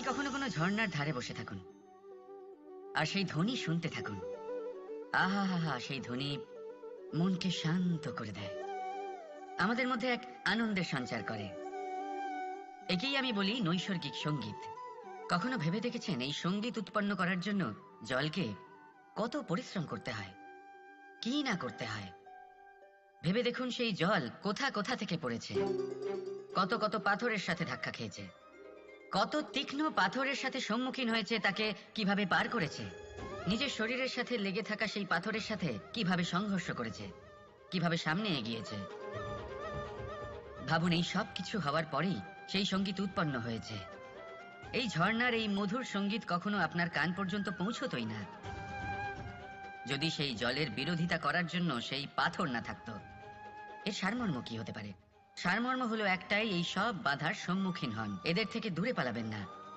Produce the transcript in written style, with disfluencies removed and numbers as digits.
কখনো কোনো ঝর্ণার ধারে বসে থাকুন আর সেই ধ্বনি শুনতে থাকুন। আহা হা হা, সেই ধ্বনি মনকে শান্ত করে দেয়, আমাদের মধ্যে এক আনন্দের সঞ্চার করে। একেই আমি বলি নৈসর্গিক সঙ্গীত। কখনো ভেবে দেখেছেন এই সঙ্গীত উৎপন্ন করার জন্য জলকে কত পরিশ্রম করতে হয়, কি না করতে হয়? ভেবে দেখুন সেই জল কোথা কোথা থেকে পড়েছে, কত কত পাথরের সাথে ধাক্কা খেয়েছে, কত তীক্ষ্ণ পাথরের সাথে সম্মুখীন হয়েছে, তাকে কিভাবে পার করেছে, নিজের শরীরের সাথে লেগে থাকা সেই পাথরের সাথে কিভাবে সংঘর্ষ করেছে, কিভাবে সামনে এগিয়েছে। ভাবুন, এই সব কিছু হওয়ার পরেই সেই সঙ্গীত উৎপন্ন হয়েছে। এই ঝর্ণার এই মধুর সঙ্গীত কখনো আপনার কান পর্যন্ত পৌঁছতই না যদি সেই জলের বিরোধিতা করার জন্য সেই পাথর না থাকতো। এর সারমর্ম কি হতে পারে? সারমর্ম হলো একটাই, এই সব বাধার সম্মুখীন হন, এদের থেকে দূরে পালাবেন না।